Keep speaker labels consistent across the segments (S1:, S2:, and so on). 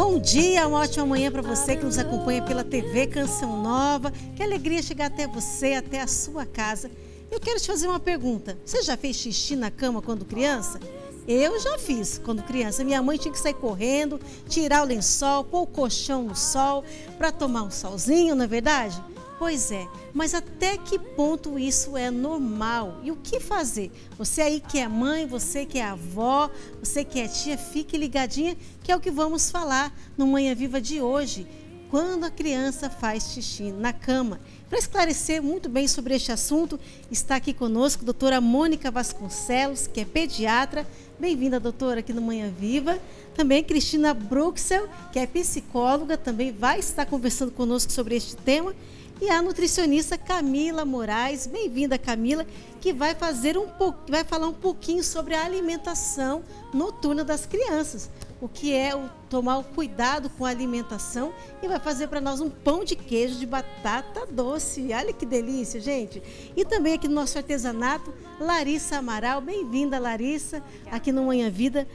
S1: Bom dia, uma ótima manhã para você que nos acompanha pela TV Canção Nova. Que alegria chegar até você, até a sua casa. Eu quero te fazer uma pergunta. Você já fez xixi na cama quando criança? Eu já fiz quando criança. Minha mãe tinha que sair correndo, tirar o lençol, pôr o colchão no sol para tomar um solzinho, não é verdade? Pois é, mas até que ponto isso é normal? E o que fazer? Você aí que é mãe, você que é avó, você que é tia, fique ligadinha, que é o que vamos falar no Manhã Viva de hoje. Quando a criança faz xixi na cama. Para esclarecer muito bem sobre este assunto, está aqui conosco a doutora Mônica Vasconcelos, que é pediatra. Bem-vinda, doutora, aqui no Manhã Viva. Também Cristina Bruxel, que é psicóloga, também vai estar conversando conosco sobre este tema. E a nutricionista Camila Moraes, bem-vinda, Camila, que vai falar um pouquinho sobre a alimentação noturna das crianças. O que é tomar o cuidado com a alimentação e vai fazer para nós um pão de queijo de batata doce. Olha que delícia, gente. E também aqui no nosso artesanato, Larissa Amaral. Bem-vinda, Larissa, aqui no Manhã Viva,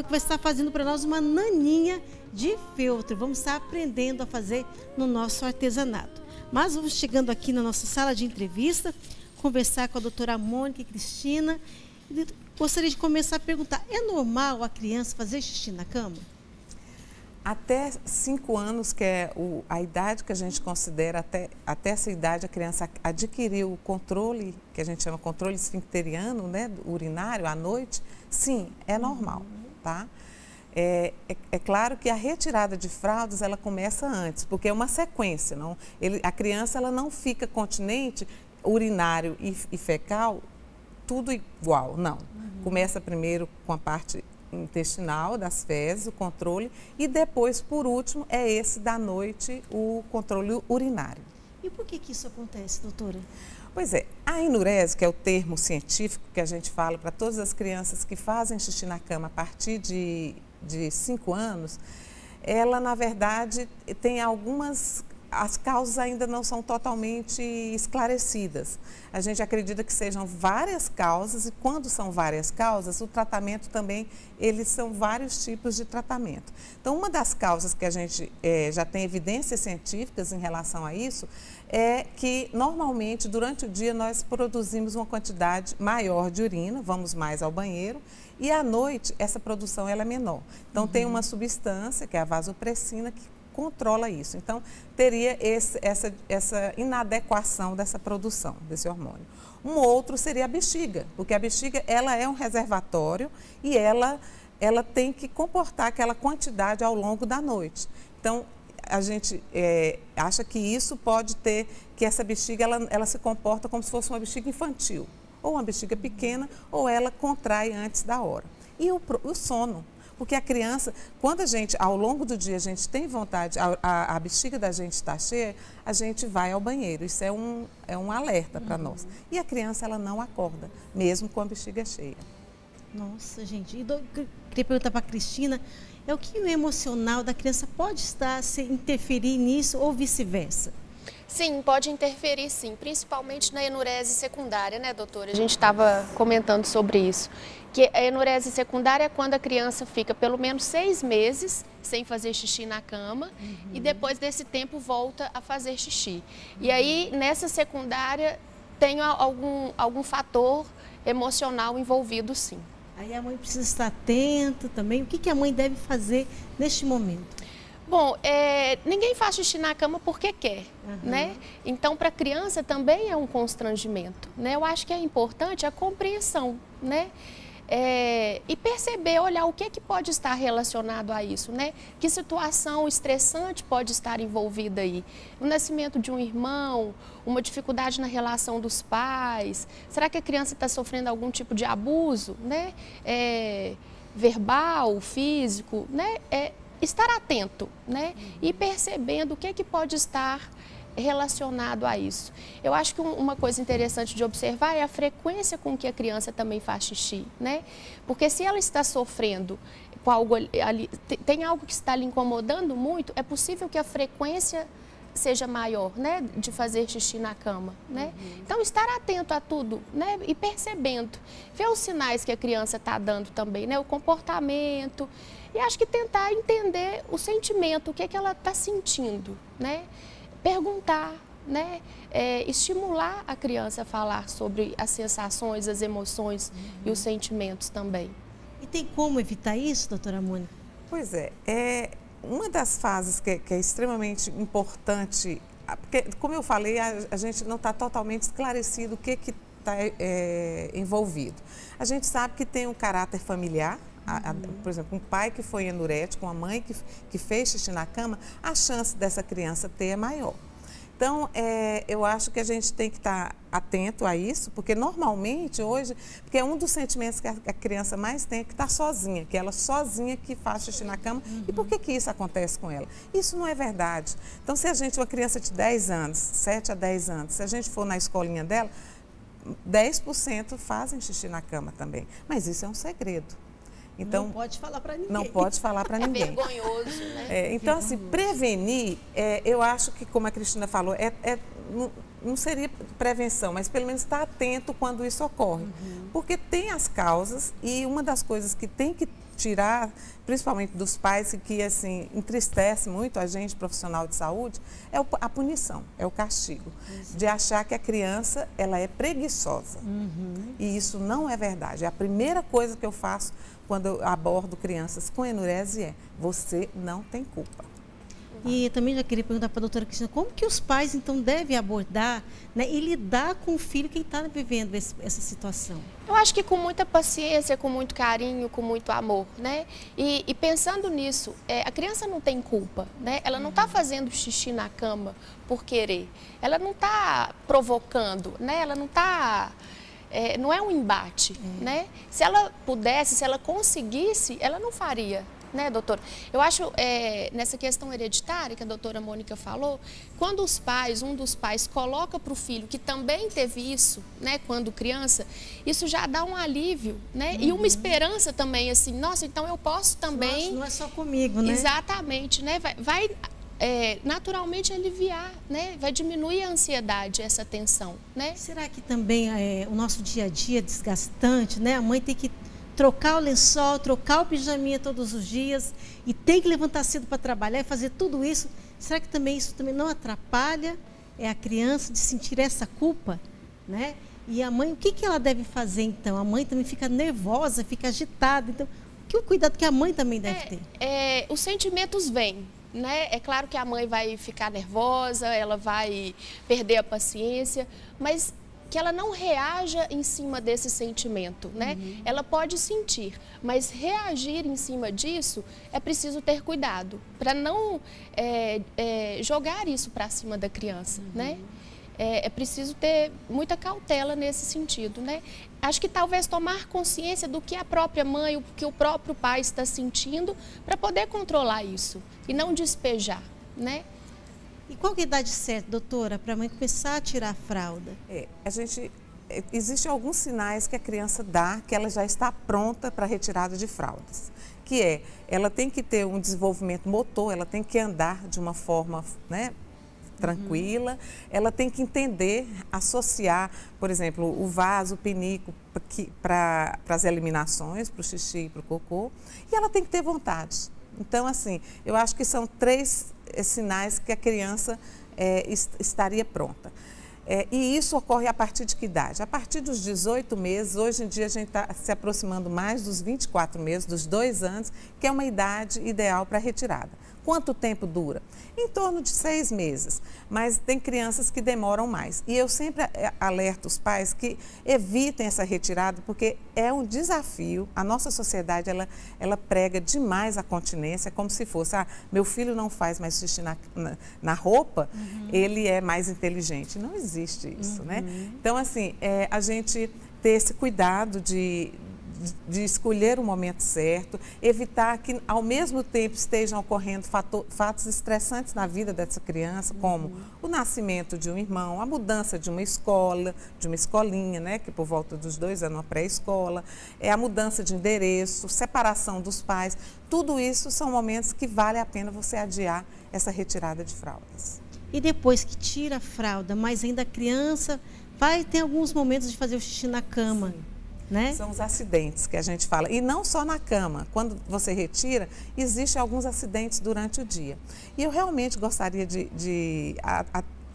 S1: que vai estar fazendo para nós uma naninha de feltro. Vamos estar aprendendo a fazer no nosso artesanato. Mas vamos chegando aqui na nossa sala de entrevista, conversar com a doutora Mônica e Cristina. Gostaria de começar a perguntar, é normal a criança fazer xixi na cama?
S2: Até 5 anos, que é a idade que a gente considera, até essa idade a criança adquiriu o controle, que a gente chama controle esfincteriano, né, urinário, à noite, sim, é normal, tá? É claro que a retirada de fraldas, ela começa antes, porque é uma sequência, não? A criança ela não fica continente, urinário e fecal, tudo igual, não. Começa primeiro com a parte intestinal, das fezes, o controle, e depois, por último, é esse da noite, o controle urinário.
S1: E por que isso acontece, doutora?
S2: Pois é, a enurese, que é o termo científico que a gente fala para todas as crianças que fazem xixi na cama a partir de 5 anos, ela, na verdade, tem as causas ainda não são totalmente esclarecidas. A gente acredita que sejam várias causas e quando são várias causas, o tratamento também, eles são vários tipos de tratamento. Então, uma das causas que a gente já tem evidências científicas em relação a isso é que, normalmente, durante o dia, nós produzimos uma quantidade maior de urina, vamos mais ao banheiro, e à noite, essa produção ela é menor. Então, tem uma substância, que é a vasopressina, que controla isso. Então, teria essa inadequação dessa produção, desse hormônio. Um outro seria a bexiga, porque a bexiga ela é um reservatório e ela tem que comportar aquela quantidade ao longo da noite. Então, a gente acha que isso pode ter, que essa bexiga ela se comporta como se fosse uma bexiga infantil, ou uma bexiga pequena, ou ela contrai antes da hora. E o sono. Porque a criança, quando a gente, ao longo do dia, a gente tem vontade, a bexiga da gente está cheia, a gente vai ao banheiro. Isso é um alerta para nós. E a criança, ela não acorda, mesmo com a bexiga cheia.
S1: Nossa, gente. Queria perguntar para a Cristina, o que o emocional da criança pode interferir nisso ou vice-versa?
S3: Sim, pode interferir sim, principalmente na enurese secundária, né, doutora? A gente estava comentando sobre isso. Que a enurese secundária é quando a criança fica pelo menos 6 meses sem fazer xixi na cama e depois desse tempo volta a fazer xixi. E aí, nessa secundária, tem algum fator emocional envolvido, sim.
S1: Aí a mãe precisa estar atenta também. O que a mãe deve fazer neste momento?
S3: Bom, ninguém faz xixi na cama porque quer, né? Então, para a criança também é um constrangimento, né? Eu acho que é importante a compreensão, né? E perceber, olhar o que pode estar relacionado a isso, né? Que situação estressante pode estar envolvida aí? O nascimento de um irmão, uma dificuldade na relação dos pais, será que a criança está sofrendo algum tipo de abuso, né? Verbal, físico, né? Estar atento, né? E percebendo o que pode estar relacionado a isso. Eu acho que uma coisa interessante de observar é a frequência com que a criança também faz xixi, né? Porque se ela está sofrendo com algo ali, tem algo que está lhe incomodando muito, é possível que a frequência seja maior, né, de fazer xixi na cama, né? Então, estar atento a tudo, né, e percebendo, ver os sinais que a criança está dando também, né, o comportamento, e acho que tentar entender o sentimento, o que é que ela está sentindo, né? Perguntar, né, estimular a criança a falar sobre as sensações, as emoções e os sentimentos também.
S1: E tem como evitar isso, doutora Mônica?
S2: Pois é, uma das fases que é extremamente importante, porque, como eu falei, a gente não está totalmente esclarecido o que está envolvido. A gente sabe que tem um caráter familiar, por exemplo, um pai que foi anurético, uma mãe que fez xixi na cama, a chance dessa criança ter é maior. Então, eu acho que a gente tem que estar atento a isso, porque normalmente hoje, porque é um dos sentimentos que a criança mais tem é que está sozinha, que ela sozinha que faz xixi na cama. E por que isso acontece com ela? Isso não é verdade. Então, se a gente, uma criança de 10 anos, 7 a 10 anos, se a gente for na escolinha dela, 10% fazem xixi na cama também. Mas isso é um segredo. Então,
S1: não pode falar para ninguém.
S2: Não pode falar para ninguém.
S3: É vergonhoso, né?
S2: Então, assim, prevenir, eu acho que, como a Cristina falou, não seria prevenção, mas pelo menos estar atento quando isso ocorre. Porque tem as causas e uma das coisas que tem que tirar, principalmente dos pais, que assim, entristece muito a gente, profissional de saúde, é a punição, é o castigo. De achar que a criança, ela é preguiçosa. E isso não é verdade. A primeira coisa que eu faço quando eu abordo crianças com enurese você não tem culpa.
S1: E também já queria perguntar para a doutora Cristina, como que os pais, então, devem abordar, né, e lidar com o filho que está vivendo essa situação?
S3: Eu acho que com muita paciência, com muito carinho, com muito amor, né? E pensando nisso, a criança não tem culpa, né? Ela não está fazendo xixi na cama por querer. Ela não está provocando, né? Ela não está... não é um embate, né? Se ela pudesse, se ela conseguisse, ela não faria, né, doutora? Eu acho, nessa questão hereditária que a doutora Mônica falou, quando um dos pais coloca para o filho que também teve isso, né, quando criança, isso já dá um alívio, né? E uma esperança também, assim, nossa, então eu posso também...
S1: Não é só comigo, né?
S3: Exatamente, né? Vai naturalmente aliviar, né? Vai diminuir a ansiedade, essa tensão, né?
S1: Será que também o nosso dia a dia é desgastante, né? A mãe tem que trocar o lençol, trocar o pijaminha todos os dias e tem que levantar cedo para trabalhar e fazer tudo isso. Será que também isso também não atrapalha a criança de sentir essa culpa, né? E a mãe, o que ela deve fazer então? A mãe também fica nervosa, fica agitada. Então, que o cuidado que a mãe também deve ter?
S3: Os sentimentos vêm. Né? É claro que a mãe vai ficar nervosa, ela vai perder a paciência, mas que ela não reaja em cima desse sentimento, né? Ela pode sentir, mas reagir em cima disso é preciso ter cuidado para não jogar isso para cima da criança, né? É preciso ter muita cautela nesse sentido, né? Acho que talvez tomar consciência do que a própria mãe, o que o próprio pai está sentindo para poder controlar isso e não despejar, né?
S1: E qual que é a idade certa, doutora, para a mãe começar a tirar a fralda?
S2: Existem alguns sinais que a criança dá que ela já está pronta para a retirada de fraldas. Que ela tem que ter um desenvolvimento motor, ela tem que andar de uma forma, né, tranquila, ela tem que entender, associar, por exemplo, o vaso, o pinico para as eliminações, para o xixi e para o cocô, e ela tem que ter vontade. Então, assim, eu acho que são 3 sinais que a criança estaria pronta. E isso ocorre a partir de que idade? A partir dos 18 meses, hoje em dia a gente está se aproximando mais dos 24 meses, dos 2 anos, que é uma idade ideal para a retirada. Quanto tempo dura? Em torno de 6 meses, mas tem crianças que demoram mais. E eu sempre alerto os pais que evitem essa retirada, porque é um desafio. A nossa sociedade, ela prega demais a continência, como se fosse, meu filho não faz mais xixi na roupa, ele é mais inteligente. Não existe isso, né? Então, assim, a gente ter esse cuidado de escolher o momento certo, evitar que ao mesmo tempo estejam ocorrendo fatos estressantes na vida dessa criança, como o nascimento de um irmão, a mudança de uma escola, de uma escolinha, né, que por volta dos 2 anos, uma pré-escola, a mudança de endereço, separação dos pais, tudo isso são momentos que vale a pena você adiar essa retirada de fraldas.
S1: E depois que tira a fralda, mas ainda a criança vai ter alguns momentos de fazer o xixi na cama, né?
S2: São os acidentes que a gente fala. E não só na cama. Quando você retira, existem alguns acidentes durante o dia. E eu realmente gostaria de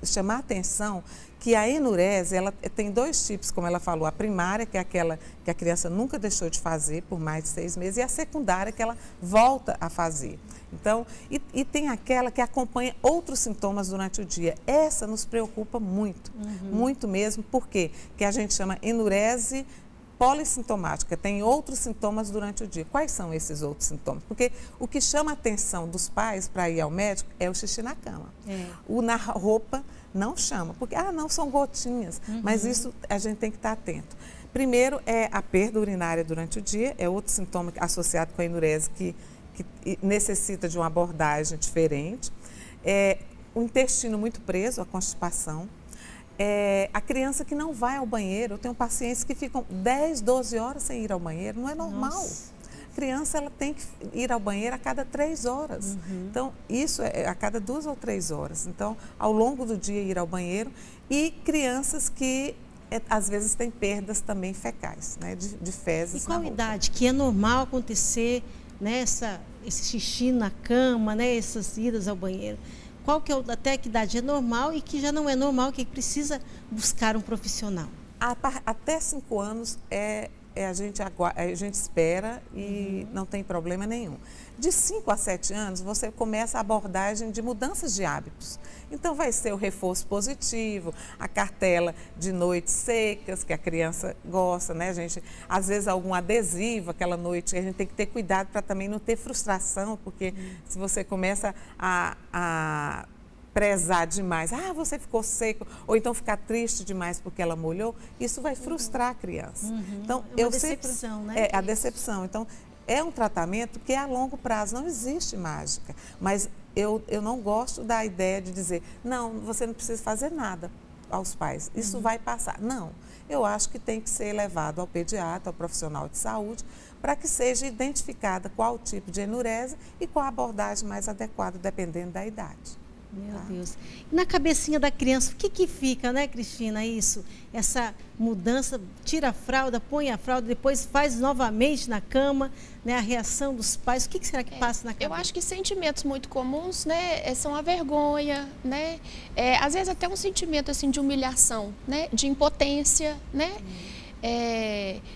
S2: chamar a atenção que a enurese, ela tem dois tipos, como ela falou. A primária, que é aquela que a criança nunca deixou de fazer por mais de 6 meses, e a secundária, que ela volta a fazer. Então, e tem aquela que acompanha outros sintomas durante o dia. Essa nos preocupa muito, muito mesmo, porque que a gente chama enurese polissintomática, tem outros sintomas durante o dia. Quais são esses outros sintomas? Porque o que chama a atenção dos pais para ir ao médico é o xixi na cama. O na roupa não chama, porque, não, são gotinhas, mas isso a gente tem que estar atento. Primeiro é a perda urinária durante o dia, é outro sintoma associado com a enurese que necessita de uma abordagem diferente. O intestino muito preso, a constipação. A criança que não vai ao banheiro, eu tenho pacientes que ficam 10, 12 horas sem ir ao banheiro, não é normal. Nossa. A criança ela tem que ir ao banheiro a cada 3 horas. Então, isso é a cada 2 ou 3 horas. Então, ao longo do dia ir ao banheiro. E crianças que às vezes têm perdas também fecais, né, de fezes.
S1: E qual idade que é normal acontecer, né, esse xixi na cama, né, essas idas ao banheiro? Qual que até que idade é normal e que já não é normal, que precisa buscar um profissional?
S2: Até 5 anos a gente espera e não tem problema nenhum. De 5 a 7 anos, você começa a abordagem de mudanças de hábitos. Então, vai ser o reforço positivo, a cartela de noites secas, que a criança gosta, né, gente? Às vezes, algum adesivo, aquela noite, a gente tem que ter cuidado para também não ter frustração, porque se você começa a prezar demais, você ficou seco, ou então ficar triste demais porque ela molhou, isso vai frustrar a criança. Então,
S1: é uma decepção, né?
S2: É a decepção. Então, é um tratamento que é a longo prazo, não existe mágica. Mas eu não gosto da ideia de dizer, não, você não precisa fazer nada aos pais, isso vai passar. Não, eu acho que tem que ser levado ao pediatra, ao profissional de saúde, para que seja identificada qual tipo de enurese e qual a abordagem mais adequada, dependendo da idade.
S1: Meu Deus. E na cabecinha da criança, o que fica, né, Cristina, isso? Essa mudança, tira a fralda, põe a fralda, depois faz novamente na cama, né, a reação dos pais, o que será que passa na cabeça?
S3: Eu acho que sentimentos muito comuns, né, são a vergonha, né, às vezes até um sentimento, assim, de humilhação, né, de impotência, né,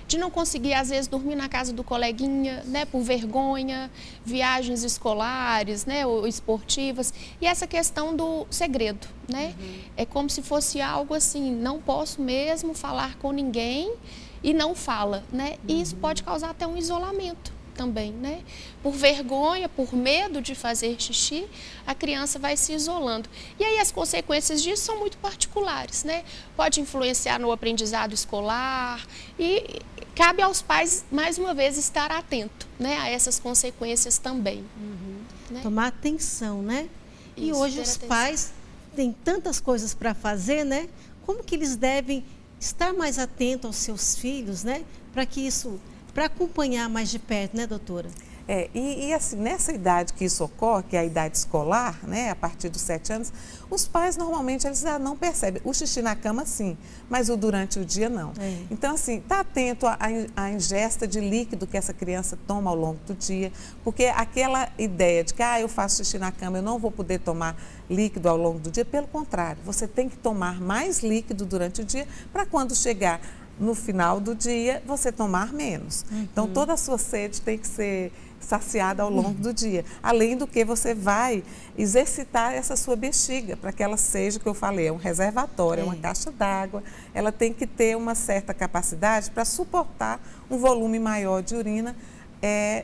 S3: de não conseguir, às vezes, dormir na casa do coleguinha, né, por vergonha, viagens escolares, né, ou esportivas, e essa questão do segredo, né, é como se fosse algo assim, não posso mesmo falar com ninguém e não fala, né, e isso pode causar até um isolamento também, né? Por vergonha, por medo de fazer xixi, a criança vai se isolando. E aí as consequências disso são muito particulares, né? Pode influenciar no aprendizado escolar e cabe aos pais, mais uma vez, estar atento, né, a essas consequências também. Né?
S1: Tomar atenção, né? Isso, e hoje os pais têm tantas coisas para fazer, né? Como que eles devem estar mais atentos aos seus filhos, né? Para acompanhar mais de perto, né, doutora?
S2: E assim, nessa idade que isso ocorre, que é a idade escolar, né, a partir dos 7 anos, os pais normalmente eles não percebem. O xixi na cama, sim, mas o durante o dia, não. Então, assim, está atento à ingesta de líquido que essa criança toma ao longo do dia, porque aquela ideia de que, eu faço xixi na cama, eu não vou poder tomar líquido ao longo do dia, pelo contrário, você tem que tomar mais líquido durante o dia para quando chegar no final do dia, você tomar menos. Então, toda a sua sede tem que ser saciada ao longo do dia. Além do que você vai exercitar essa sua bexiga, para que ela seja, o que eu falei, é um reservatório, é uma caixa d'água. Ela tem que ter uma certa capacidade para suportar um volume maior de urina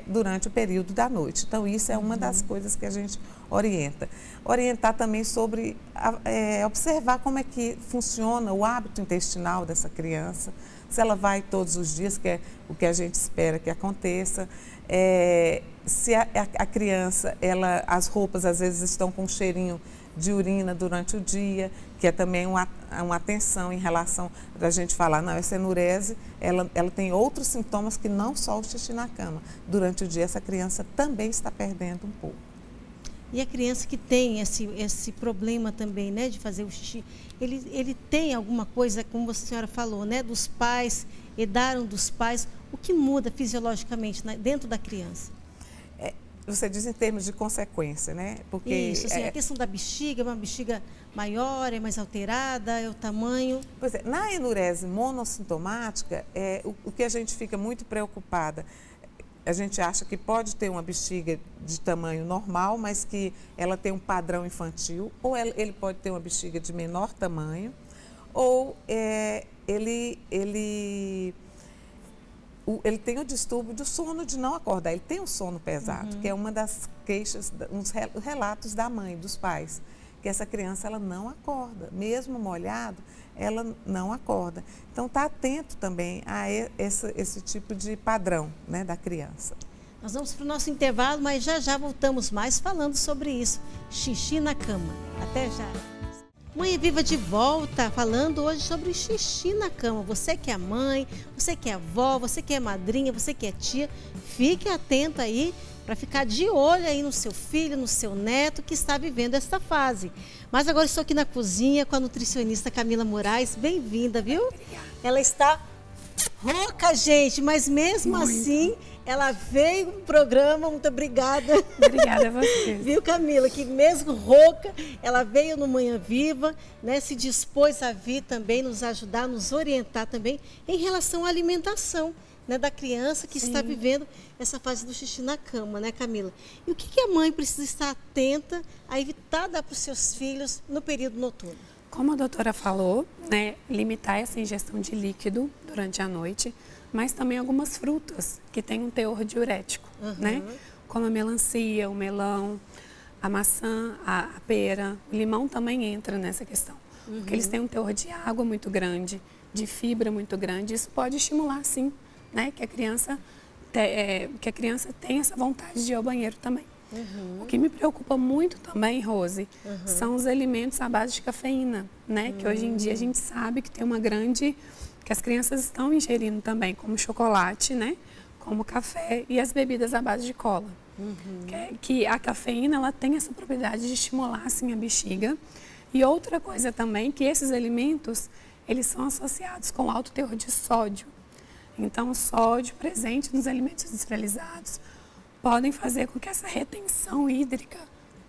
S2: durante o período da noite. Então, isso é uma das coisas que a gente orienta. Orientar também sobre observar como é que funciona o hábito intestinal dessa criança, se ela vai todos os dias, que é o que a gente espera que aconteça, se a criança, as roupas às vezes estão com um cheirinho de urina durante o dia, que é também uma atenção em relação a gente falar, não, essa enurese, ela tem outros sintomas que não só o xixi na cama. Durante o dia, essa criança também está perdendo um pouco.
S1: E a criança que tem esse problema também, né, de fazer o xixi, ele tem alguma coisa, como a senhora falou, né, dos pais, herdaram dos pais, o que muda fisiologicamente dentro da criança?
S2: Você diz em termos de consequência, né? Porque
S1: isso, assim, a questão da bexiga, uma bexiga maior, é mais alterada, é o tamanho?
S2: Pois é, na enurese monossintomática, o que a gente fica muito preocupada, a gente acha que pode ter uma bexiga de tamanho normal, mas que ela tem um padrão infantil, ou ele pode ter uma bexiga de menor tamanho, ou ele tem o distúrbio do sono de não acordar, ele tem um sono pesado, que é uma das queixas, uns relatos da mãe, dos pais, que essa criança ela não acorda, mesmo molhado, ela não acorda. Então, está atento também a esse tipo de padrão, né, da criança.
S1: Nós vamos para o nosso intervalo, mas já voltamos mais falando sobre isso, xixi na cama. Até já! Mãe Viva de volta, falando hoje sobre xixi na cama. Você que é mãe, você que é avó, você que é madrinha, você que é tia, fique atento aí para ficar de olho aí no seu filho, no seu neto que está vivendo essa fase. Mas agora estou aqui na cozinha com a nutricionista Camila Moraes. Bem-vinda, viu?
S4: Obrigada.
S1: Ela está rouca, gente, mas mesmo assim ela veio no programa. Muito obrigada.
S4: Obrigada a você.
S1: Viu, Camila, que mesmo rouca, ela veio no Manhã Viva, né, se dispôs a vir também nos ajudar, nos orientar também em relação à alimentação, né, da criança que está vivendo essa fase do xixi na cama, né, Camila? E o que a mãe precisa estar atenta a evitar dar para os seus filhos no período noturno?
S4: Como a doutora falou, né, limitar essa ingestão de líquido durante a noite, mas também algumas frutas que têm um teor diurético, né? Como a melancia, o melão, a maçã, a pera, o limão também entra nessa questão. Porque eles têm um teor de água muito grande, de fibra muito grande, isso pode estimular, sim, né, que a criança tenha essa vontade de ir ao banheiro também. O que me preocupa muito também, Rose, são os alimentos à base de cafeína, né? Que hoje em dia a gente sabe que tem uma grande... que as crianças estão ingerindo também, como chocolate, né? Como café e as bebidas à base de cola. Que a cafeína, ela tem essa propriedade de estimular, assim, a bexiga. E outra coisa também, que esses alimentos, eles são associados com alto teor de sódio. Então, o sódio presente nos alimentos industrializados podem fazer com que essa retenção hídrica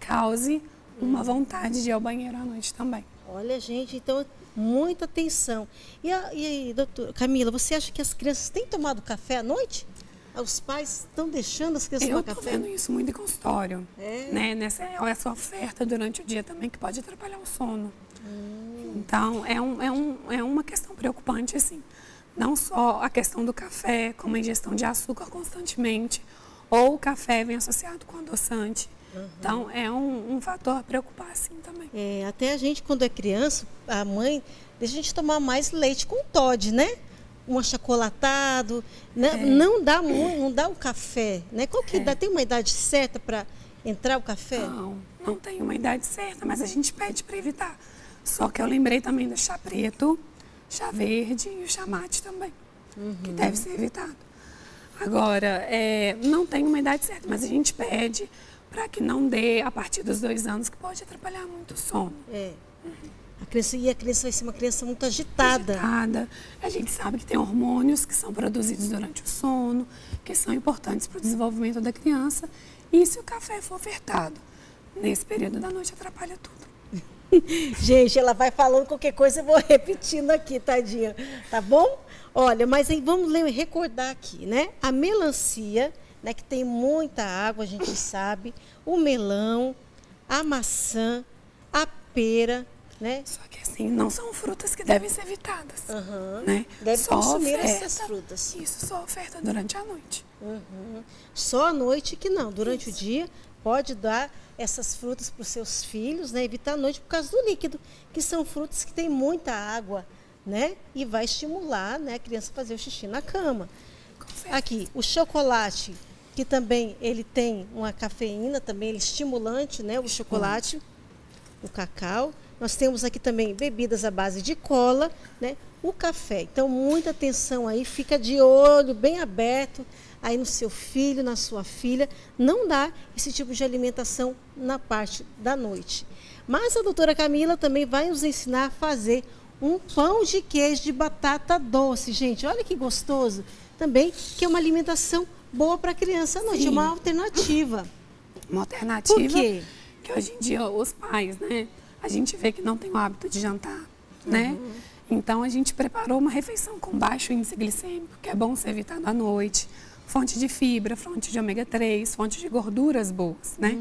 S4: cause uma vontade de ir ao banheiro à noite também.
S1: Olha, gente, então, muita atenção. E aí, doutora Camila, você acha que as crianças têm tomado café à noite? Os pais estão deixando as crianças tomar café?
S4: Eu estou vendo isso muito em consultório. Né? Essa oferta durante o dia também, que pode atrapalhar o sono. Então, é uma questão preocupante, assim. Não só a questão do café, como a ingestão de açúcar constantemente, ou o café vem associado com adoçante. Então, é um fator a preocupar, assim, também.
S1: Até a gente, quando é criança, a mãe deixa a gente tomar mais leite com Toddy, né? Um achocolatado, né? Não dá o café, né? Qual que dá? Tem uma idade certa para entrar o café?
S4: Não tem uma idade certa, mas a gente pede para evitar. Só que eu lembrei também do chá preto, chá verde e o chá mate também, que deve ser evitado. Agora, não tem uma idade certa, mas a gente pede para que não dê a partir dos 2 anos, que pode atrapalhar muito o sono.
S1: A criança vai ser uma criança muito agitada.
S4: A gente sabe que tem hormônios que são produzidos durante o sono, que são importantes para o desenvolvimento da criança. E se o café for ofertado nesse período da noite, atrapalha tudo.
S1: Gente, ela vai falando qualquer coisa, eu vou repetindo aqui, tadinha. Tá bom? Olha, mas aí vamos recordar aqui, né? A melancia, né, que tem muita água, a gente sabe. O melão, a maçã, a pera, né?
S4: Só que assim, não são frutas que devem ser evitadas. Né?
S1: Deve consumir essas frutas.
S4: Isso, só oferta durante a noite.
S1: Só à noite que não. Durante o dia, pode dar essas frutas para os seus filhos, né? Evitar a noite por causa do líquido, que são frutas que têm muita água, né? E vai estimular, né, a criança a fazer o xixi na cama. Aqui, o chocolate, que também ele tem uma cafeína, também ele é estimulante, né? O chocolate, o cacau. Nós temos aqui também bebidas à base de cola, né? O café. Então, muita atenção aí, fica de olho bem aberto aí no seu filho, na sua filha. Não dá esse tipo de alimentação na parte da noite. Mas a doutora Camila também vai nos ensinar a fazer um pão de queijo de batata doce, gente. Olha que gostoso. Também que é uma alimentação boa para a criança à noite, é uma alternativa.
S4: Uma alternativa.
S1: Por quê?
S4: Que hoje em dia os pais, né, a gente vê que não tem o hábito de jantar, né? Então a gente preparou uma refeição com baixo índice glicêmico, que é bom ser evitado à noite. Fonte de fibra, fonte de ômega 3, fonte de gorduras boas, né?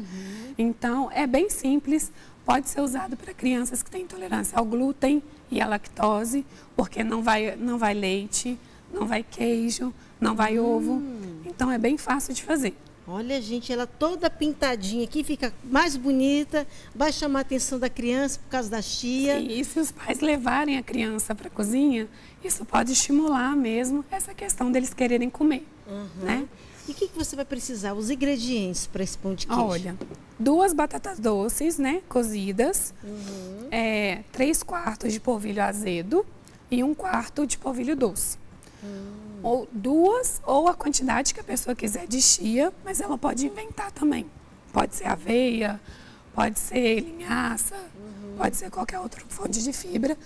S4: Então é bem simples, pode ser usado para crianças que têm intolerância ao glúten e à lactose, porque não vai leite, não vai queijo, não vai ovo. Então é bem fácil de fazer.
S1: Olha, gente, ela toda pintadinha aqui, fica mais bonita, vai chamar a atenção da criança por causa da chia.
S4: E se os pais levarem a criança para a cozinha, isso pode estimular mesmo essa questão deles quererem comer, né?
S1: E o que você vai precisar? Os ingredientes para esse pão de queijo?
S4: Olha, 2 batatas doces, né, cozidas, 3/4 de polvilho azedo e 1/4 de polvilho doce. Ou 2, ou a quantidade que a pessoa quiser de chia, mas ela pode inventar também. Pode ser aveia, pode ser linhaça, pode ser qualquer outra fonte de fibra.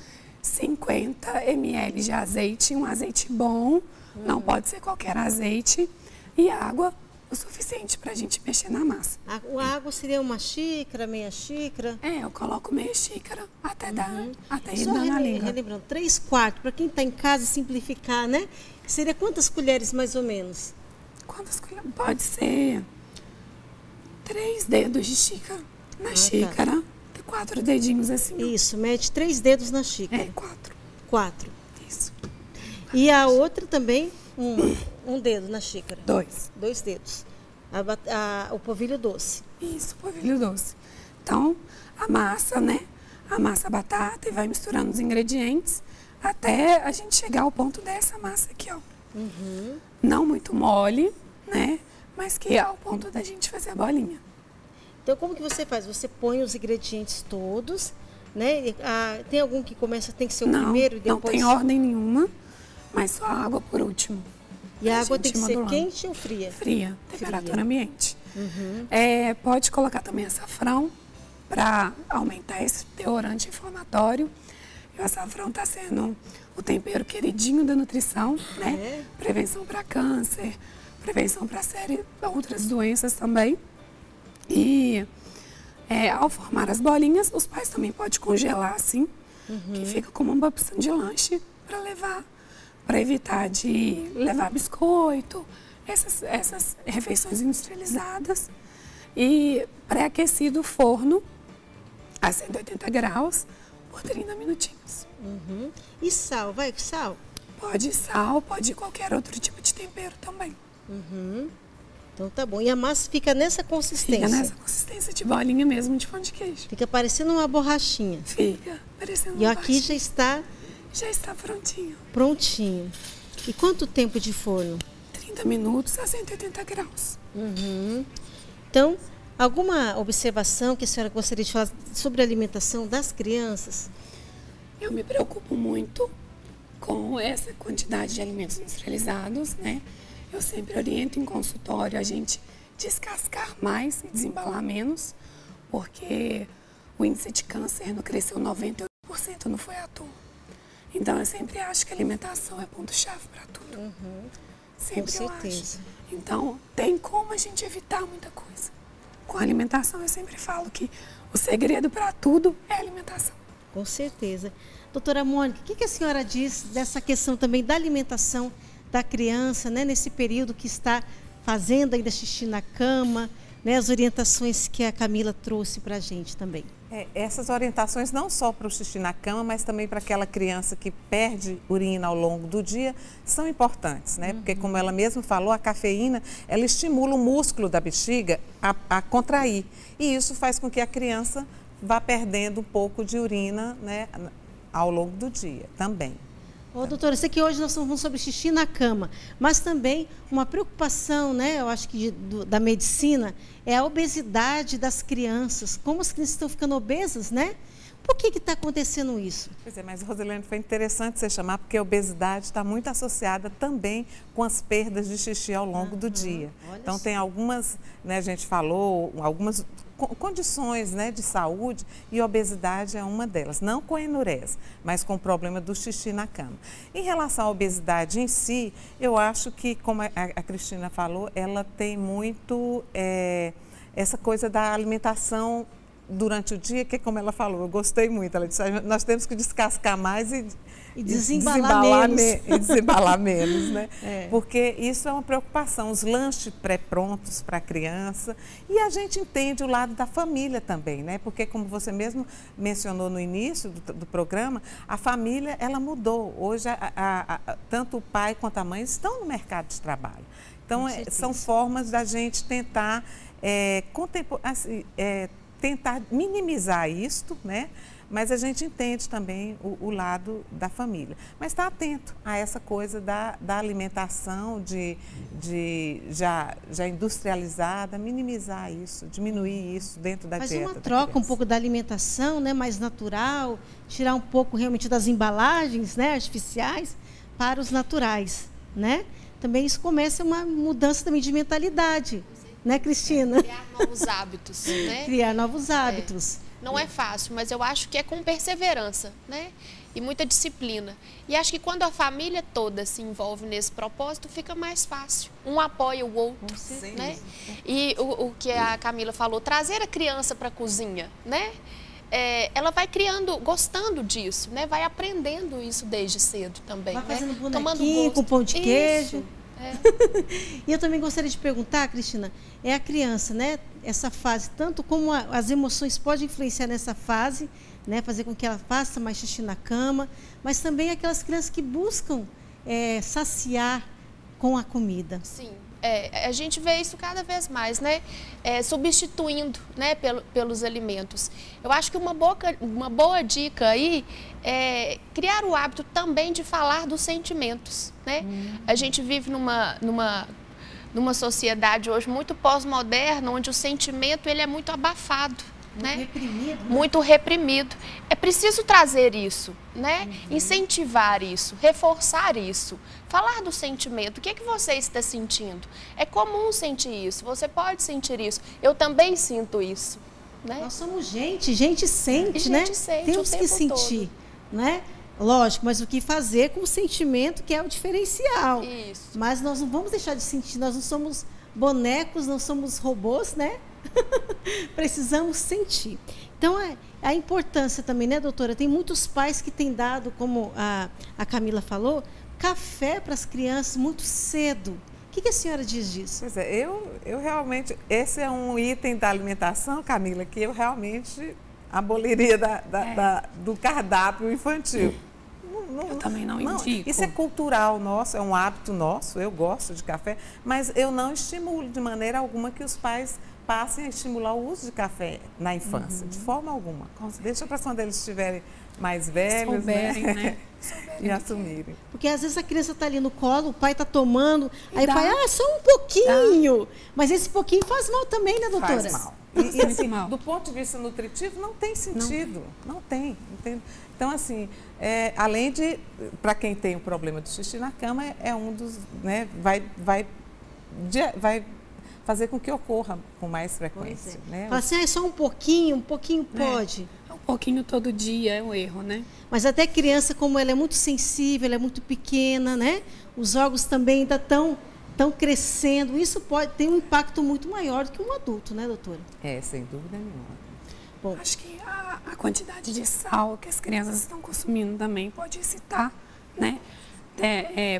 S4: 50 ml de azeite, um azeite bom, não pode ser qualquer azeite. E água o suficiente para a gente mexer na massa.
S1: A água seria uma xícara, meia xícara?
S4: Eu coloco meia xícara até ir
S1: Só
S4: dando a língua.
S1: relembrando, 3/4, para quem está em casa simplificar, né? Seria quantas colheres mais ou menos?
S4: Quantas colheres? Pode ser 3 dedos de xícara na xícara. 4 dedinhos assim.
S1: Isso, mete 3 dedos na xícara.
S4: 4.
S1: 4.
S4: Isso.
S1: E a outra também, um dedo na xícara.
S4: 2.
S1: 2 dedos. O polvilho doce.
S4: Isso, polvilho doce. Então, a massa, né? Amassa a batata e vai misturando os ingredientes até a gente chegar ao ponto dessa massa aqui, ó. Não muito mole, né? Mas que é ao ponto da gente fazer a bolinha.
S1: Então, como que você faz? Você põe os ingredientes todos, né? Tem algum que tem que ser o primeiro e depois...
S4: Não tem ordem nenhuma, mas só a água por último.
S1: E a água tem que ser quente ou fria?
S4: Fria, temperatura ambiente. Pode colocar também açafrão para aumentar esse teor anti-inflamatório. E o açafrão está sendo o tempero queridinho da nutrição, né? Prevenção para câncer, prevenção para outras doenças também. E ao formar as bolinhas, os pais também podem congelar assim, que fica como uma opção de lanche para levar, para evitar de levar biscoito, essas refeições industrializadas. E pré-aquecido o forno a 180 graus por 30 minutinhos.
S1: E sal, vai com sal?
S4: Pode sal, pode qualquer outro tipo de tempero também.
S1: Então tá bom. E a massa fica nessa consistência?
S4: Fica nessa consistência de bolinha mesmo de pão de queijo.
S1: Fica parecendo uma borrachinha.
S4: Fica parecendo uma
S1: E aqui já está...
S4: Já está prontinho.
S1: Prontinho. E quanto tempo de forno?
S4: 30 minutos a 180 graus.
S1: Então, alguma observação que a senhora gostaria de falar sobre a alimentação das crianças?
S4: Eu me preocupo muito com essa quantidade de alimentos industrializados, né? Eu sempre oriento em consultório a gente descascar mais e desembalar menos, porque o índice de câncer não cresceu 98%, não foi à toa. Então, eu sempre acho que a alimentação é ponto-chave para tudo. Sempre
S1: Com certeza.
S4: acho. Então, tem como a gente evitar muita coisa. Com a alimentação, eu sempre falo que o segredo para tudo é a alimentação.
S1: Com certeza. Doutora Mônica, o que a senhora diz dessa questão também da alimentação da criança, né, nesse período que está fazendo ainda xixi na cama, né, as orientações que a Camila trouxe para a gente também?
S2: Essas orientações não só para o xixi na cama, mas também para aquela criança que perde urina ao longo do dia, são importantes, né? Porque, como ela mesma falou, a cafeína, ela estimula o músculo da bexiga a contrair. E isso faz com que a criança vá perdendo um pouco de urina, né, ao longo do dia também.
S1: Doutora, eu sei que hoje nós estamos falando sobre xixi na cama, mas também uma preocupação, né, eu acho que da medicina, é a obesidade das crianças. Como as crianças estão ficando obesas, né? Por que está acontecendo isso?
S2: Pois é, mas Rosilene, foi interessante você chamar, porque a obesidade está muito associada também com as perdas de xixi ao longo do dia. Então tem algumas, né, a gente falou, algumas condições, né, de saúde, e a obesidade é uma delas. Não com a enurese, mas com o problema do xixi na cama. Em relação à obesidade em si, eu acho que, como a Cristina falou, ela tem muito essa coisa da alimentação durante o dia, que como ela falou, eu gostei muito, ela disse, nós temos que descascar mais e
S1: desembalar menos.
S2: E desembalar menos, né? Porque isso é uma preocupação, os lanches pré-prontos para a criança, e a gente entende o lado da família também, né? Porque como você mesmo mencionou no início do programa, a família, ela mudou. Hoje, tanto o pai quanto a mãe estão no mercado de trabalho. Então, são formas da gente tentar tentar minimizar isto, né? Mas a gente entende também o lado da família. Mas está atento a essa coisa da alimentação já industrializada, minimizar isso, diminuir isso dentro da dieta.
S1: Mas uma troca um pouco da alimentação, né, mais natural, tirar um pouco realmente das embalagens, né, artificiais para os naturais, né? Também isso começa uma mudança também de mentalidade. Né, Cristina?
S3: Criar novos hábitos, né?
S1: Criar novos hábitos.
S3: Não é fácil, mas eu acho que é com perseverança, né? E muita disciplina. E acho que quando a família toda se envolve nesse propósito, fica mais fácil. Um apoia o outro, né? E o que a Camila falou, trazer a criança para a cozinha, né? Ela vai criando, gostando disso, né? Vai aprendendo isso desde cedo também.
S1: Vai fazendo
S3: né?
S1: bonequinho com pão de queijo.
S3: Isso.
S1: E eu também gostaria de perguntar, Cristina, a criança, né, essa fase, tanto como as emoções podem influenciar nessa fase, né, fazer com que ela faça mais xixi na cama, mas também aquelas crianças que buscam saciar com a comida.
S3: Sim, a gente vê isso cada vez mais, né, substituindo, né, pelos alimentos. Eu acho que uma boa dica aí é criar o hábito também de falar dos sentimentos, né? A gente vive numa sociedade hoje muito pós-moderna, onde o sentimento ele é muito abafado, né?
S1: Reprimido, né?
S3: Muito reprimido. É preciso trazer isso, né? Incentivar isso, reforçar isso, falar do sentimento. O que é que você está sentindo? É comum sentir isso, você pode sentir isso. Eu também sinto isso, né?
S1: Nós somos gente sente, né?
S3: Sente
S1: temos que sentir, né? Lógico, mas o que fazer com o sentimento que é o diferencial.
S3: Isso.
S1: Mas nós não vamos deixar de sentir, nós não somos bonecos, não somos robôs, né? Precisamos sentir. Então, a importância também, né, doutora? Tem muitos pais que têm dado, como a Camila falou, café para as crianças muito cedo. O que a senhora diz disso?
S2: Pois é, eu realmente, esse é um item da alimentação, Camila, que eu realmente aboliria do cardápio infantil.
S4: Eu também não indico.
S2: Isso é cultural nosso, é um hábito nosso, eu gosto de café, mas eu não estimulo de maneira alguma que os pais passem a estimular o uso de café na infância, de forma alguma. Deixa para quando eles estiverem mais velhos, né? E assumirem.
S1: Porque às vezes a criança está ali no colo, o pai está tomando, aí o pai, só um pouquinho. Mas esse pouquinho faz mal também, né, doutora?
S2: Faz mal. E assim, do ponto de vista nutritivo, não tem sentido. Não tem. Então, assim, além de, para quem tem o problema do xixi na cama, é um dos, né, vai fazer com que ocorra com mais frequência. Né?
S1: Fala assim, só um pouquinho pode.
S4: Um pouquinho todo dia é um erro, né?
S1: Mas até criança, como ela é muito sensível, ela é muito pequena, né? Os órgãos também ainda estão crescendo. Isso pode ter um impacto muito maior do que um adulto, né, doutora?
S2: Sem dúvida nenhuma.
S4: Bom, acho que a quantidade de sal que as crianças estão consumindo também pode excitar, né?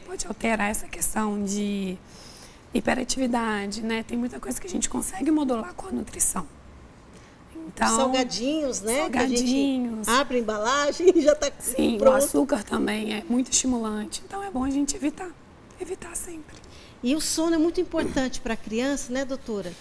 S4: Pode alterar essa questão de hiperatividade, né? Tem muita coisa que a gente consegue modular com a nutrição. Então,
S1: salgadinhos, né?
S4: Salgadinhos.
S1: Abre a embalagem e já está pronto.
S4: Sim, o açúcar também é muito estimulante. Então, é bom a gente evitar sempre.
S1: E o sono é muito importante para a criança, né, doutora?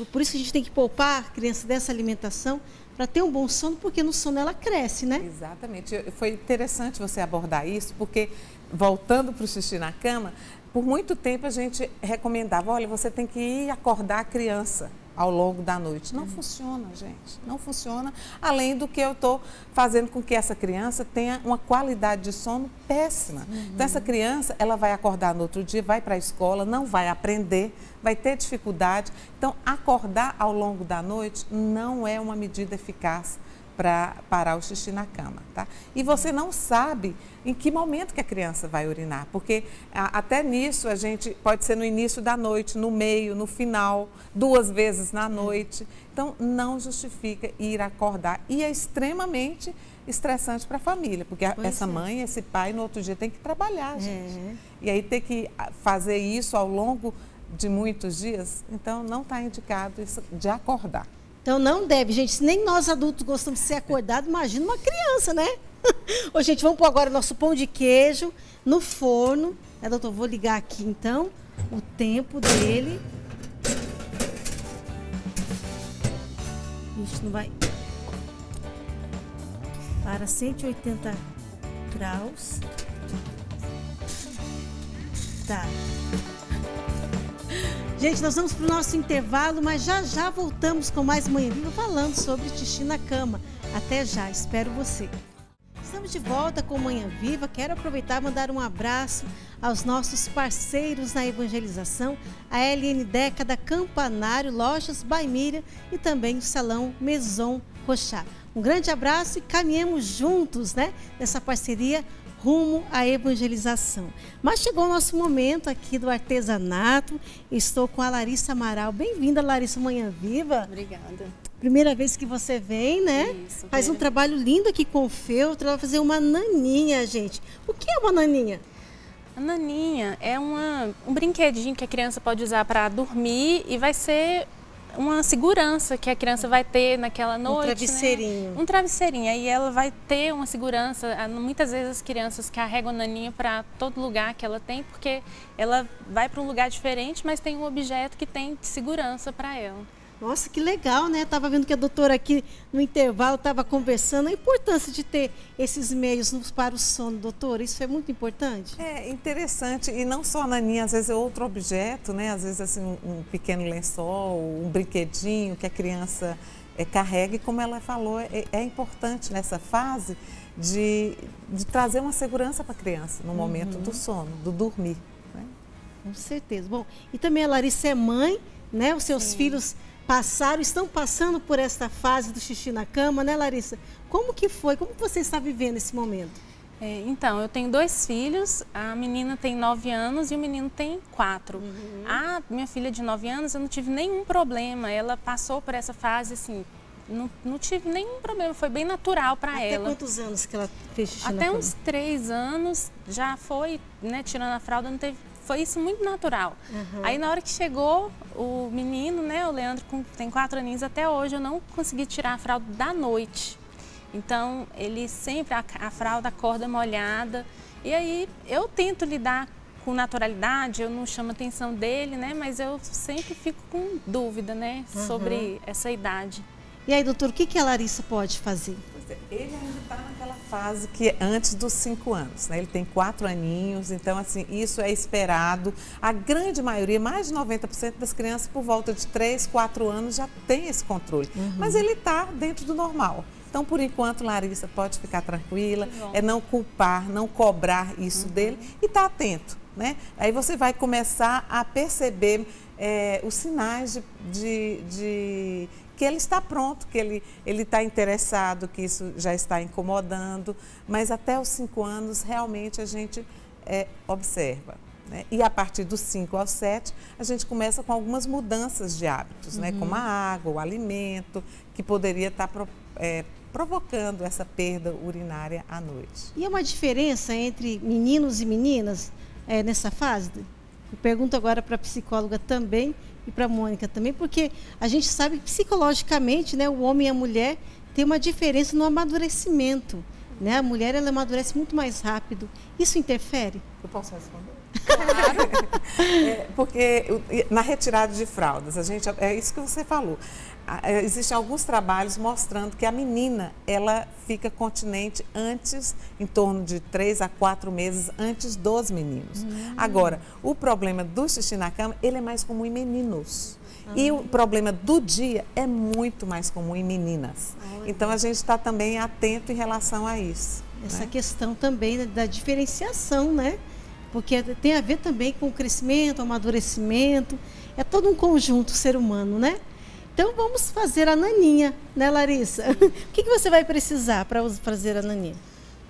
S1: Por isso que a gente tem que poupar a criança dessa alimentação para ter um bom sono, porque no sono ela cresce, né?
S2: Exatamente. Foi interessante você abordar isso, porque, voltando para o xixi na cama, por muito tempo a gente recomendava, olha, você tem que ir acordar a criança, ao longo da noite. Não funciona, gente. Não funciona. Além do que eu estou fazendo com que essa criança tenha uma qualidade de sono péssima. Então, essa criança, ela vai acordar no outro dia, vai para a escola, não vai aprender, vai ter dificuldade. Então, acordar ao longo da noite não é uma medida eficaz para parar o xixi na cama, tá? E você não sabe em que momento que a criança vai urinar, porque até nisso a gente pode ser no início da noite, no meio, no final, 2 vezes na noite. Então, não justifica ir acordar e é extremamente estressante para a família, porque essa mãe, esse pai, no outro dia tem que trabalhar, gente. E aí ter que fazer isso ao longo de muitos dias, então não está indicado isso de acordar.
S1: Então não deve, gente. Se nem nós adultos gostamos de ser acordados, imagina uma criança, né? Ô, gente, vamos pôr agora nosso pão de queijo no forno. Doutor, vou ligar aqui então o tempo dele. Ixi, não vai. Para 180 graus. Tá. Gente, nós vamos para o nosso intervalo, mas já voltamos com mais Manhã Viva falando sobre xixi na cama. Até já, espero você. Estamos de volta com Manhã Viva. Quero aproveitar e mandar um abraço aos nossos parceiros na evangelização, a LN Deca da Campanário, Lojas by Miriam e também o Salão Maison Rochá. Um grande abraço e caminhemos juntos, né, nessa parceria rumo à evangelização. Mas chegou o nosso momento aqui do artesanato. Estou com a Larissa Amaral. Bem-vinda, Larissa, Manhã Viva.
S5: Obrigada.
S1: Primeira vez que você vem, né?
S5: Isso,
S1: faz um trabalho lindo aqui com o feltro. Vai fazer uma naninha, gente. O que é uma naninha?
S5: A naninha é um brinquedinho que a criança pode usar para dormir e vai ser uma segurança que a criança vai ter naquela noite.
S1: Um travesseirinho.
S5: Né? Um travesseirinho. Aí ela vai ter uma segurança. Muitas vezes as crianças carregam a naninha para todo lugar que ela tem, porque ela vai para um lugar diferente, mas tem um objeto que tem segurança para ela.
S1: Nossa, que legal, né? Estava vendo que a doutora aqui no intervalo estava conversando a importância de ter esses meios para o sono, doutora. Isso é muito importante?
S2: É interessante, e não só a naninha, às vezes é outro objeto, né? Às vezes assim, um pequeno lençol, um brinquedinho que a criança carrega, e como ela falou, é importante nessa fase de trazer uma segurança para a criança no momento do sono, do dormir. Né?
S1: Com certeza. Bom, e também a Larissa é mãe, né? Os seus filhos estão passando por esta fase do xixi na cama, né, Larissa? Como que foi? Como você está vivendo esse momento?
S5: Então, eu tenho 2 filhos, a menina tem 9 anos e o menino tem 4. A minha filha de 9 anos, eu não tive nenhum problema, ela passou por essa fase, assim, não tive nenhum problema, foi bem natural para ela.
S1: Até quantos anos que ela fez xixi na cama?
S5: Até uns 3 anos, já foi, né, tirando a fralda, não teve... Foi isso muito natural. Aí na hora que chegou o menino, né, o Leandro, tem 4 aninhos, até hoje eu não consegui tirar a fralda da noite. Então ele sempre, a fralda acorda molhada. E aí eu tento lidar com naturalidade, eu não chamo a atenção dele, né, mas eu sempre fico com dúvida, né, sobre essa idade.
S1: E aí, doutor, o que a Larissa pode fazer?
S2: Ele ainda está naquela fase que é antes dos 5 anos, né? Ele tem 4 aninhos, então assim, isso é esperado. A grande maioria, mais de 90% das crianças por volta de 3, 4 anos já tem esse controle. Mas ele está dentro do normal. Então, por enquanto, Larissa, pode ficar tranquila, não culpar, não cobrar isso dele e estar atento, né? Aí você vai começar a perceber os sinais de que ele está pronto, que ele está interessado, que isso já está incomodando, mas até os 5 anos realmente a gente observa. Né? E a partir dos 5 aos 7, a gente começa com algumas mudanças de hábitos, né? Como a água, o alimento, que poderia estar provocando essa perda urinária à noite.
S1: E há uma diferença entre meninos e meninas nessa fase? Eu pergunto agora para a psicóloga também e para a Mônica também, porque a gente sabe que psicologicamente, né, o homem e a mulher tem uma diferença no amadurecimento. Né? A mulher ela amadurece muito mais rápido. Isso interfere?
S2: Eu posso responder? Porque na retirada de fraldas, é isso que você falou. Existem alguns trabalhos mostrando que a menina, ela fica continente antes, em torno de 3 a 4 meses antes dos meninos. Agora, o problema do xixi na cama, ele é mais comum em meninos. E o problema do dia é muito mais comum em meninas. Então, a gente está também atento em relação a isso.
S1: Essa questão também da diferenciação, né? Porque tem a ver também com o crescimento, o amadurecimento. É todo um conjunto ser humano, né? Então, vamos fazer a naninha, né, Larissa? O que você vai precisar para fazer a naninha?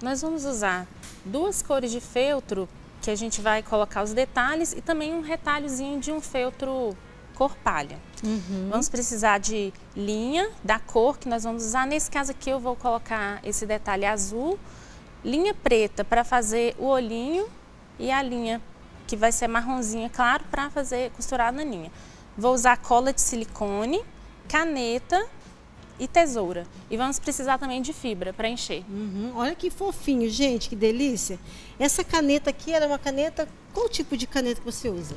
S5: Nós vamos usar 2 cores de feltro, que a gente vai colocar os detalhes, e também um retalhozinho de um feltro cor palha. Vamos precisar de linha da cor que nós vamos usar. Nesse caso aqui eu vou colocar esse detalhe azul, linha preta para fazer o olhinho e a linha que vai ser marronzinha, claro, para fazer costurar a naninha. Vou usar cola de silicone, caneta e tesoura. E vamos precisar também de fibra para encher.
S1: Olha que fofinho, gente, que delícia. Essa caneta aqui, ela é uma caneta, qual tipo de caneta que você usa?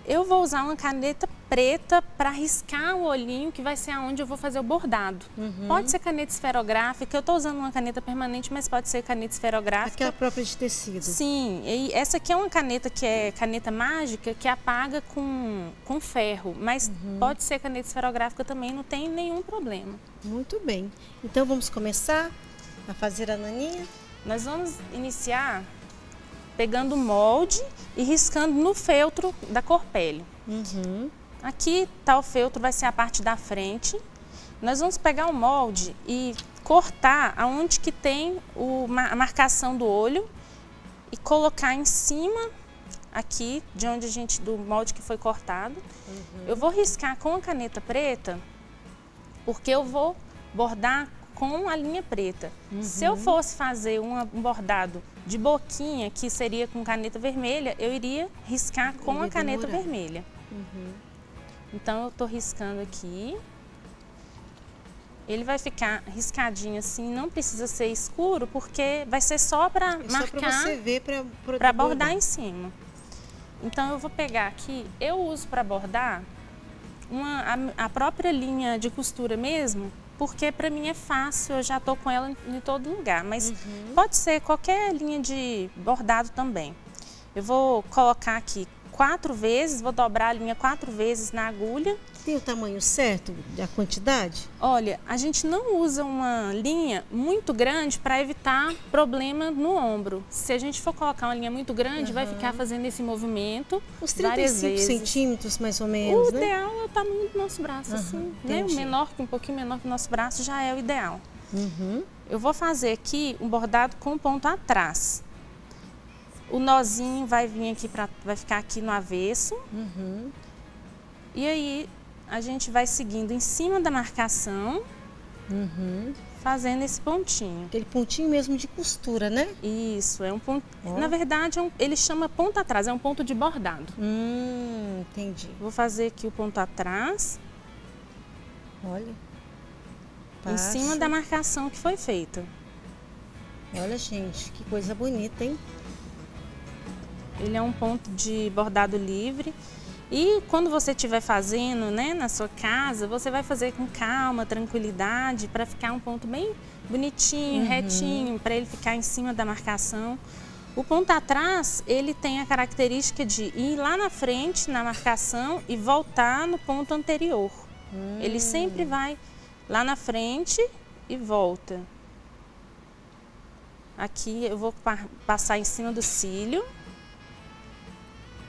S5: Eu vou usar uma caneta preta para riscar o olhinho, que vai ser aonde eu vou fazer o bordado. Pode ser caneta esferográfica, eu estou usando uma caneta permanente, mas pode ser caneta esferográfica.
S1: Aquela própria de tecido.
S5: Sim, e essa aqui é uma caneta que é caneta mágica, que apaga com ferro, mas pode ser caneta esferográfica também, não tem nenhum problema.
S1: Muito bem. Então vamos começar a fazer a naninha?
S5: Nós vamos iniciar pegando o molde e riscando no feltro da cor pele. Aqui tá o feltro, vai ser a parte da frente. Nós vamos pegar o molde e cortar aonde que tem a marcação do olho e colocar em cima aqui de onde do molde que foi cortado. Eu vou riscar com a caneta preta porque eu vou bordar com a linha preta. Se eu fosse fazer um bordado de boquinha, que seria com caneta vermelha, eu iria riscar com a caneta vermelha. Então, eu estou riscando aqui. Ele vai ficar riscadinho assim, não precisa ser escuro, porque vai ser só para marcar,
S1: só para você ver,
S5: para bordar em cima. Então, eu vou pegar aqui, eu uso para bordar a própria linha de costura mesmo, porque para mim é fácil, eu já estou com ela em todo lugar, mas pode ser qualquer linha de bordado também. Eu vou colocar aqui 4 vezes, vou dobrar a linha 4 vezes na agulha.
S1: Tem o tamanho certo, a quantidade?
S5: Olha, a gente não usa uma linha muito grande para evitar problema no ombro. Se a gente for colocar uma linha muito grande, vai ficar fazendo esse movimento
S1: Uns
S5: várias
S1: 35
S5: vezes.
S1: centímetros, mais ou menos,
S5: O ideal é o tamanho do nosso braço, assim, né? Um pouquinho menor que o nosso braço já é o ideal. Eu vou fazer aqui um bordado com ponto atrás. O nozinho vai vir aqui, vai ficar aqui no avesso. E aí a gente vai seguindo em cima da marcação, fazendo esse pontinho.
S1: Aquele pontinho mesmo de costura, né?
S5: Isso, é um ponto. Na verdade, ele chama ponto atrás, é um ponto de bordado.
S1: Entendi.
S5: Vou fazer aqui o ponto atrás.
S1: Olha.
S5: Em cima da marcação que foi feita.
S1: Olha, gente, que coisa bonita, hein?
S5: Ele é um ponto de bordado livre. E quando você estiver fazendo, né, na sua casa, você vai fazer com calma, tranquilidade, para ficar um ponto bem bonitinho, retinho, para ele ficar em cima da marcação. O ponto atrás, ele tem a característica de ir lá na frente, na marcação, e voltar no ponto anterior. Ele sempre vai lá na frente e volta. Aqui eu vou passar em cima do cílio.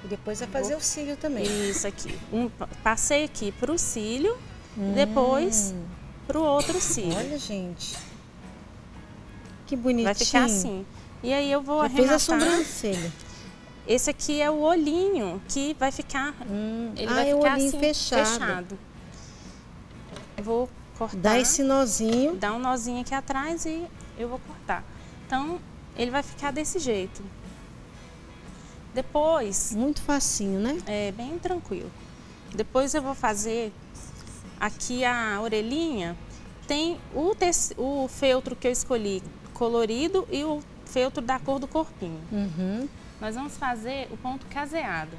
S1: E depois vai fazer o cílio também.
S5: Isso aqui. Passei aqui para o cílio, depois para o outro cílio.
S1: Olha, gente. Que bonitinho.
S5: Vai ficar assim. E aí eu vou arrematar.
S1: Fez a sobrancelha.
S5: Esse aqui é o olhinho que vai ficar. Ele vai ficar
S1: o olhinho
S5: assim,
S1: fechado.
S5: Vou cortar.
S1: Dá esse nozinho.
S5: Dá um nozinho aqui atrás e eu vou cortar. Então, ele vai ficar desse jeito. Depois...
S1: Muito facinho, né?
S5: É, bem tranquilo. Depois eu vou fazer aqui a orelhinha. Tem o feltro que eu escolhi colorido e o feltro da cor do corpinho. nós vamos fazer o ponto caseado.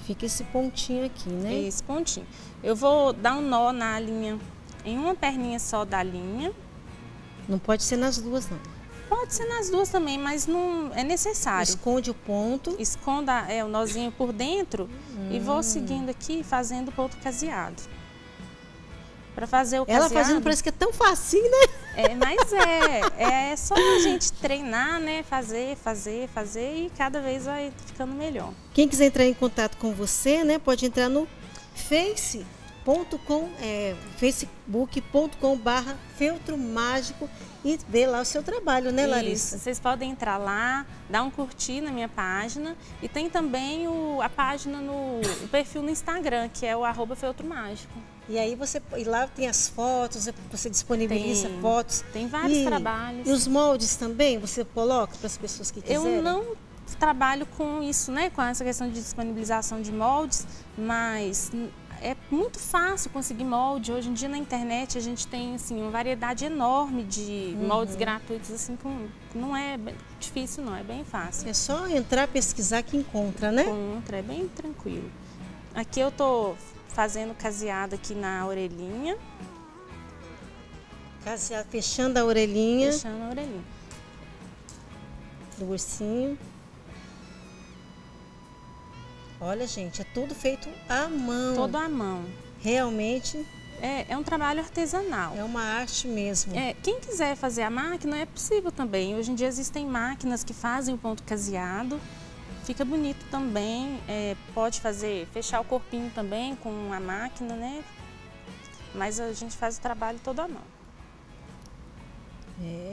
S1: Fica esse pontinho aqui, né?
S5: Esse pontinho. Eu vou dar um nó na linha, em uma perninha só da linha.
S1: Não pode ser nas duas, não.
S5: Pode ser nas duas também, mas não é necessário.
S1: Esconde o ponto.
S5: Esconda o nozinho por dentro e vou seguindo aqui, fazendo o ponto caseado. Para fazer o caseado...
S1: Ela fazendo parece que é tão facinho, né?
S5: Mas é só a gente treinar, né? Fazer e cada vez vai ficando melhor.
S1: Quem quiser entrar em contato com você, né? Pode entrar no facebook.com/feltro mágico e ver lá o seu trabalho, né, Larissa?
S5: Isso, vocês podem entrar lá, dar um curtir na minha página e tem também a página o perfil no Instagram, que é o @feltromágico.
S1: E aí lá tem as fotos, você disponibiliza fotos.
S5: Tem vários trabalhos.
S1: E os moldes também você coloca para as pessoas que quiserem?
S5: Eu não trabalho com isso, né, com essa questão de disponibilização de moldes, mas é muito fácil conseguir molde. Hoje em dia na internet a gente tem assim, uma variedade enorme de moldes gratuitos, assim, não é difícil não, é bem fácil.
S1: É só entrar, pesquisar que encontra, né?
S5: Encontra, é bem tranquilo. Aqui eu tô fazendo caseado aqui na orelhinha.
S1: Caseado, fechando a orelhinha.
S5: Fechando a orelhinha.
S1: Do ursinho. Olha, gente, é tudo feito à mão.
S5: Todo à mão.
S1: Realmente.
S5: É um trabalho artesanal.
S1: É uma arte mesmo.
S5: Quem quiser fazer a máquina é possível também. Hoje em dia existem máquinas que fazem o ponto caseado. Fica bonito também. Pode fechar o corpinho também com a máquina, né? Mas a gente faz o trabalho todo à mão.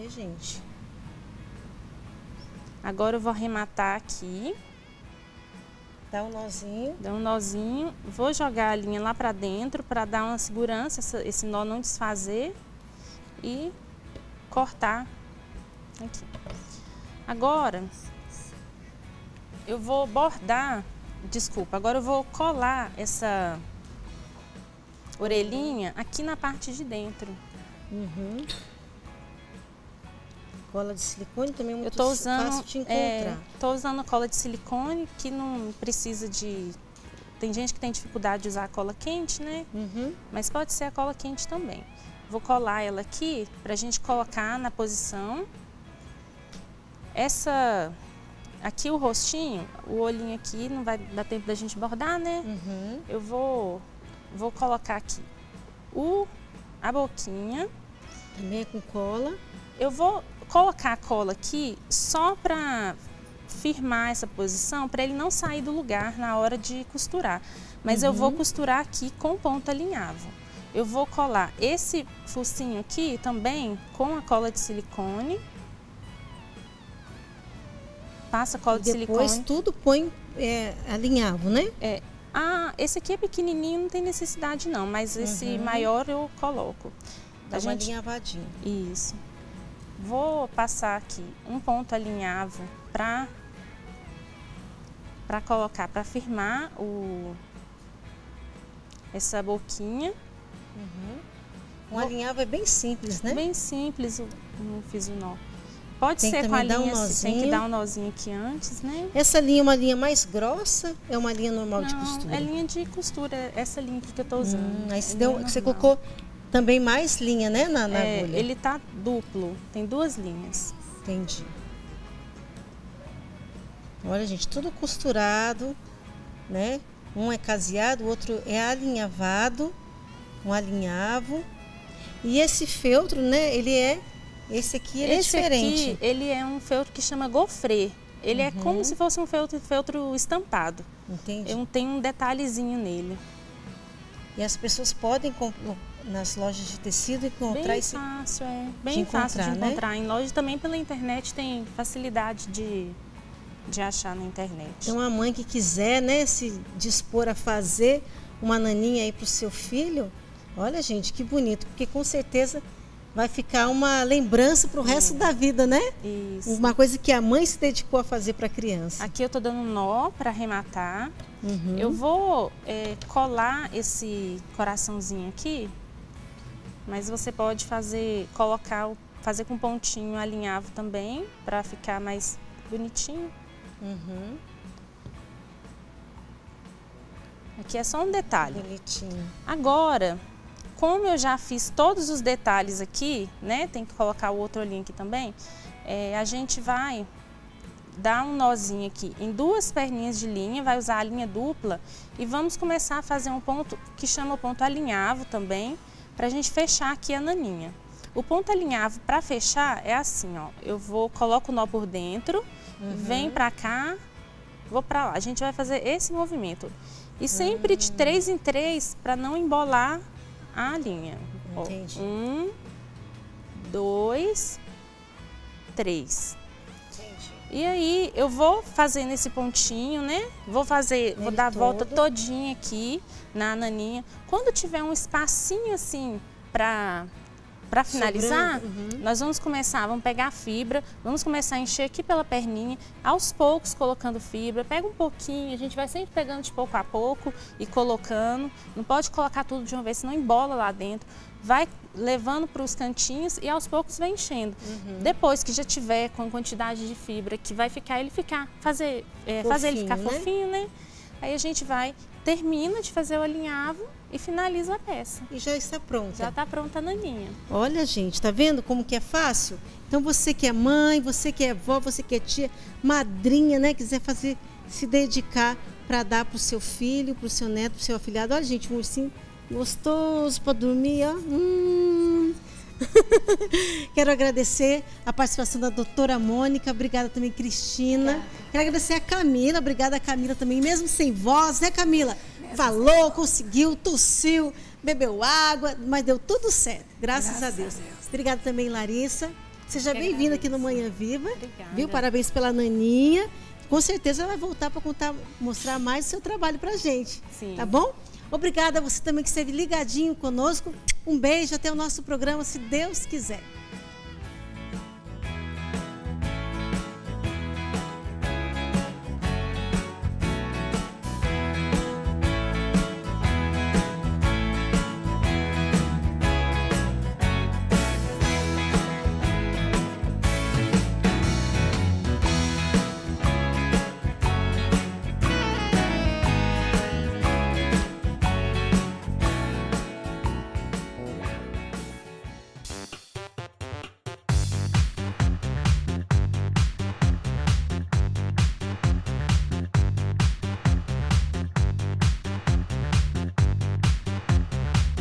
S1: Gente.
S5: Agora eu vou arrematar aqui.
S1: Dá um nozinho.
S5: Dá um nozinho. Vou jogar a linha lá pra dentro para dar uma segurança, esse nó não desfazer. E cortar aqui. Agora, eu vou bordar, agora eu vou colar essa orelhinha aqui na parte de dentro.
S1: Cola de silicone também é muito
S5: fácil
S1: de encontrar.
S5: Estou usando cola de silicone, que não precisa de... Tem gente que tem dificuldade de usar a cola quente, né? Mas pode ser a cola quente também. Vou colar ela aqui para a gente colocar na posição. Aqui o rostinho, o olhinho aqui, não vai dar tempo da gente bordar, né? Eu vou colocar aqui a boquinha.
S1: Também é com cola.
S5: Eu vou colocar a cola aqui só para firmar essa posição, para ele não sair do lugar na hora de costurar. Mas eu vou costurar aqui com ponto alinhável. Eu vou colar esse focinho aqui também com a cola de silicone. Passa a cola de silicone.
S1: Depois tudo põe alinhável, né?
S5: Esse aqui é pequenininho, não tem necessidade não, mas esse maior eu coloco.
S1: Dá uma alinhavadinha.
S5: Isso. Vou passar aqui um ponto alinhável para colocar, para firmar essa boquinha.
S1: Um alinhável é bem simples, né?
S5: Bem simples, não fiz o nó. Pode
S1: tem
S5: ser com a linha,
S1: tem
S5: que dar um nozinho aqui antes, né?
S1: Essa linha é uma linha mais grossa? É uma linha normal de costura?
S5: É linha de costura, essa linha aqui que eu tô usando.
S1: Aí você colocou também mais linha, né, na agulha?
S5: Ele tá duplo, tem 2 linhas.
S1: Entendi. Olha, gente, tudo costurado, né? Um é caseado, o outro é alinhavado, um alinhavo. E esse feltro, né, esse aqui é diferente.
S5: Aqui, ele é um feltro que chama gofrê. Ele é como se fosse um feltro estampado.
S1: Entendi.
S5: Tem um detalhezinho nele.
S1: E as pessoas podem nas lojas de tecido encontrar
S5: bem fácil, bem fácil de encontrar. Em loja também pela internet tem facilidade de achar na internet.
S1: Então a mãe que quiser, né, se dispor a fazer uma naninha aí para o seu filho, olha, gente, que bonito, porque com certeza vai ficar uma lembrança para o resto da vida, né?
S5: Isso.
S1: Uma coisa que a mãe se dedicou a fazer para a criança.
S5: Aqui eu tô dando um nó para arrematar. Eu vou colar esse coraçãozinho aqui, mas você pode fazer fazer com pontinho alinhavo também, para ficar mais bonitinho. Aqui é só um detalhe.
S1: Bonitinho.
S5: Agora, como eu já fiz todos os detalhes aqui, né? Tem que colocar o outro olhinho aqui também. A gente vai dar um nozinho aqui em 2 perninhas de linha, vai usar a linha dupla e vamos começar a fazer um ponto que chama o ponto alinhavo também, para a gente fechar aqui a naninha. O ponto alinhavo para fechar é assim, ó. Coloco o nó por dentro, vem para cá, vou para lá. A gente vai fazer esse movimento. E sempre de 3 em 3 para não embolar a linha.
S1: Entendi.
S5: 1, 2, 3.
S1: Entendi.
S5: E aí eu vou fazendo esse pontinho, né? Vou dar a volta todinha aqui na naninha. Quando tiver um espacinho assim para finalizar, nós vamos pegar a fibra, vamos começar a encher aqui pela perninha, aos poucos colocando fibra, pega um pouquinho, a gente vai sempre pegando de pouco a pouco e colocando, não pode colocar tudo de uma vez, senão embola lá dentro, vai levando para os cantinhos e aos poucos vai enchendo. Depois que já tiver com a quantidade de fibra que vai fazer ele ficar fofinho, né? Aí a gente termina de fazer o alinhavo e finaliza a peça.
S1: E já está pronta.
S5: Já está pronta a naninha.
S1: Olha, gente, tá vendo como que é fácil? Então você que é mãe, você que é avó, você que é tia, madrinha, né? Quiser se dedicar para dar para o seu filho, para o seu neto, para o seu afilhado. Olha, gente, um ursinho gostoso para dormir, ó. Quero agradecer a participação da doutora Mônica, obrigada também, Cristina. Quero agradecer a Camila, obrigada a Camila também, mesmo sem voz, né, Camila? Falou, conseguiu, tossiu, bebeu água, mas deu tudo certo, graças a Deus. Obrigada também, Larissa. Seja bem-vinda aqui no Manhã Viva.
S5: Obrigada.
S1: Viu? Parabéns pela naninha. Com certeza ela vai voltar para mostrar mais o seu trabalho pra gente.
S5: Sim.
S1: Tá bom? Obrigada a você também que esteve ligadinho conosco. Um beijo, até o nosso programa, se Deus quiser.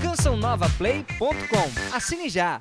S6: cançãonovaplay.com. Assine já!